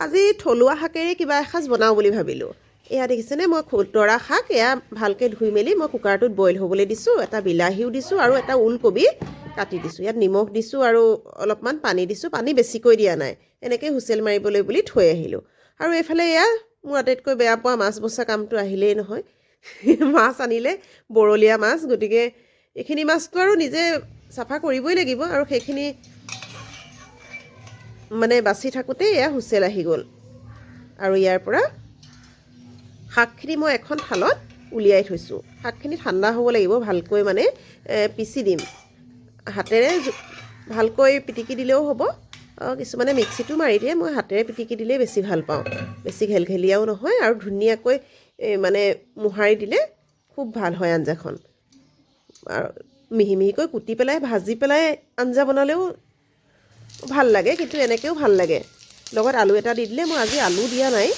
আজি থলুৱা শাকেৰে কিবা এসাঁজ বনাওঁ বুলি ভাবিলোঁ। এয়া দেখিছেনে, মই খুতৰা শাক এয়া ভালকৈ ধুই মেলি মই কুকাৰটোত বইল হ'বলৈ দিছোঁ। এটা বিলাহীও দিছোঁ আৰু এটা ওলকবি কাটি দিছোঁ। ইয়াত নিমখ দিছোঁ আৰু অলপমান পানী দিছোঁ। পানী বেছিকৈ দিয়া নাই, এনেকৈ হুইচেল মাৰিবলৈ বুলি থৈ আহিলোঁ। আৰু এইফালে এয়া মোৰ আটাইতকৈ বেয়া পোৱা মাছ বচা কামটো আহিলেই নহয়। মাছ আনিলে বৰলীয়া মাছ, গতিকে এইখিনি মাছটো আৰু নিজে চাফা কৰিবই লাগিব। আৰু সেইখিনি মানে বাচি থাকোঁতে এয়া হুইচেল আহি গ'ল। আৰু ইয়াৰ পৰা শাকখিনি মই এখন থালত উলিয়াই থৈছোঁ। শাকখিনি ঠাণ্ডা হ'ব লাগিব, ভালকৈ মানে পিচি দিম। হাতেৰে ভালকৈ পিটিকি দিলেও হ'ব, কিছুমানে মিক্সিটো মাৰি দিয়ে। মই হাতেৰে পিটিকি দিলেই বেছি ভাল পাওঁ। বেছি ঘেলঘেলীয়াও নহয় আৰু ধুনীয়াকৈ মানে মোহাৰি দিলে খুব ভাল হয় আঞ্জাখন। আৰু মিহি মিহিকৈ কুটি পেলাই ভাজি পেলাই আঞ্জা বনালেও ভাল লাগে, কিন্তু এনেকৈও ভাল লাগে। লগত আলু এটা দি দিলে। মই আজি আলু দিয়া নাই,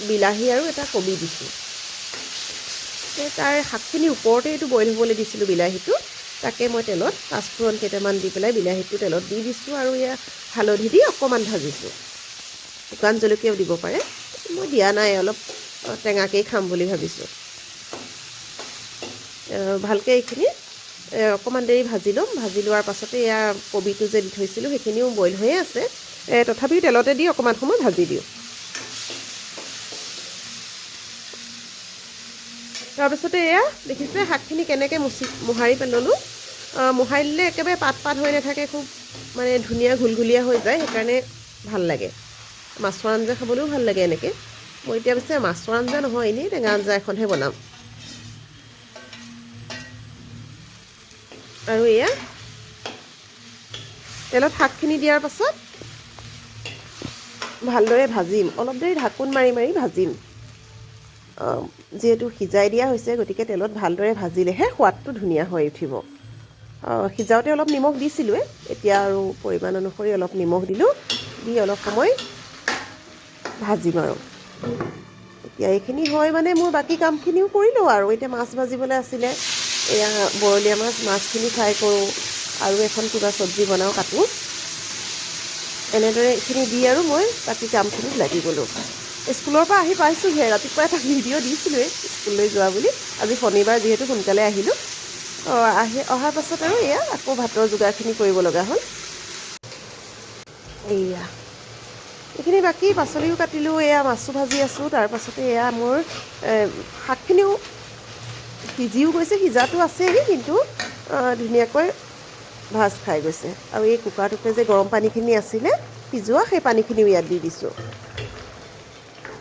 বিলাহী আৰু এটা কবি দিছোঁ। তাৰ শাকখিনিৰ ওপৰতে এইটো বইল হ'বলৈ দিছিলোঁ বিলাহীটো। তাকে মই তেলত পাঁচফোৰণ কেইটামান দি পেলাই বিলাহীটো তেলত দি দিছোঁ আৰু এয়া হালধি দি অকণমান ভাজিছোঁ। শুকান জলকীয়াও দিব পাৰে, মই দিয়া নাই, অলপ টেঙাকেই খাম বুলি ভাবিছোঁ। ভালকৈ এইখিনি অকণমান দেৰি ভাজি ল'ম। ভাজি লোৱাৰ পাছতে এয়া কবিটো যে দি থৈছিলোঁ সেইখিনিও বইল হৈয়ে আছে। তথাপিও তেলতে দি অকণমান সময় ভাজি দিওঁ। তাৰপিছতে এয়া দেখিছে শাকখিনি কেনেকৈ মোহাৰি পেলালোঁ। মোহাৰি দিলে একেবাৰে পাত পাত হৈ নাথাকে, খুব মানে ধুনীয়া ঘুলঘুলীয়া হৈ যায়। সেইকাৰণে ভাল লাগে। মাছৰ আঞ্জা খাবলৈও ভাল লাগে এনেকৈ। মই এতিয়া পিছে মাছৰ আঞ্জা নহয়, এনেই টেঙা আঞ্জা এখনহে বনাম। আৰু এয়া তেলত শাকখিনি দিয়াৰ পাছত ভালদৰে ভাজিম। অলপ দেৰি ঢাকোন মাৰি মাৰি ভাজিম। যিহেতু সিজাই দিয়া হৈছে, গতিকে তেলত ভালদৰে ভাজিলেহে সোৱাদটো ধুনীয়া হৈ উঠিব। সিজাওঁতে অলপ নিমখ দিছিলোঁৱে, এতিয়া আৰু পৰিমাণ অনুসৰি অলপ নিমখ দিলোঁ। দি অলপ সময় ভাজিম আৰু এতিয়া এইখিনি হয় মানে মোৰ বাকী কামখিনিও কৰিলোঁ। আৰু এতিয়া মাছ ভাজিবলৈ আছিলে, এয়া বৰলীয়া মাছখিনি ফ্ৰাই কৰোঁ আৰু এখন কিবা চব্জি বনাওঁ, কাটোঁ। এনেদৰে এইখিনি দি আৰু মই বাকী কামখিনিত লাগি গ'লোঁ। স্কুলৰ পৰা আহি পাইছোঁহে। ৰাতিপুৱা এটা ভিডিঅ' দিছিলোঁৱেই স্কুললৈ যোৱা বুলি। আজি শনিবাৰ যিহেতু সোনকালে আহিলোঁ। অহাৰ পাছত আৰু এয়া আকৌ ভাতৰ যোগাৰখিনি কৰিব লগা হ'ল। এয়া এইখিনি বাকী পাচলিও কাটিলোঁ, এয়া মাছো ভাজি আছোঁ। তাৰপাছতে এয়া মোৰ শাকখিনিও সিজিও গৈছে, সিজাটো আছেই, কিন্তু ধুনীয়াকৈ ভাজ খাই গৈছে। আৰু এই কুকাৰটোতে যে গৰম পানীখিনি আছিলে সিজোৱা, সেই পানীখিনিও ইয়াত দি দিছোঁ।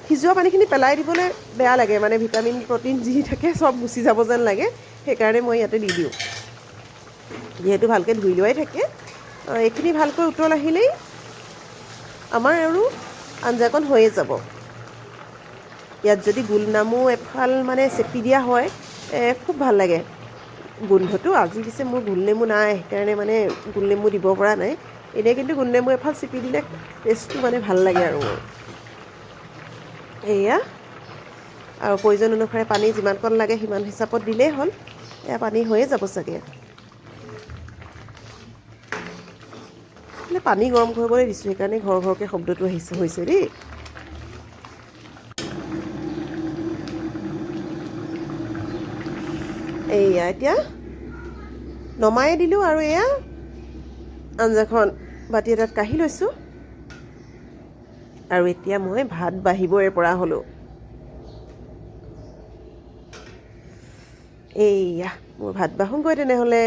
সিজোৱা পানীখিনি পেলাই দিবলৈ বেয়া লাগে, মানে ভিটামিন প্ৰ'টিন যি থাকে চব গুচি যাব যেন লাগে। সেইকাৰণে মই ইয়াতে দি দিওঁ, যিহেতু ভালকৈ ধুই লোৱাই থাকে। এইখিনি ভালকৈ উতল আহিলেই আমাৰ আৰু আঞ্জাকণ হৈয়ে যাব। ইয়াত যদি গোলনেমু এফাল মানে চেপি দিয়া হয়, খুব ভাল লাগে গোন্ধটো। আজি পিছে মোৰ গোলনেমু নাই, সেইকাৰণে মানে গোলনেমু দিব পৰা নাই। এনেই কিন্তু গোলনেমু এফাল চেপি দিলে টেষ্টটো মানে ভাল লাগে আৰু মোৰ। এয়া আৰু প্ৰয়োজন অনুসাৰে পানী যিমানকণ লাগে সিমান হিচাপত দিলেই হ'ল। এয়া পানী হৈয়ে যাব চাগে। পানী গৰম কৰিবলৈ দিছোঁ, সেইকাৰণে ঘৰ ঘৰকৈ শব্দটো হৈছে দেই। এয়া এতিয়া নমাই দিলোঁ আৰু এয়া আঞ্জাখন বাতি এটাত কাঢ়ি লৈছোঁ। আৰু এতিয়া মই ভাত বাঢ়িবই পৰা হ'লোঁ। এয়া মোৰ ভাত বাঢ়োঁগৈ তেনেহ'লে।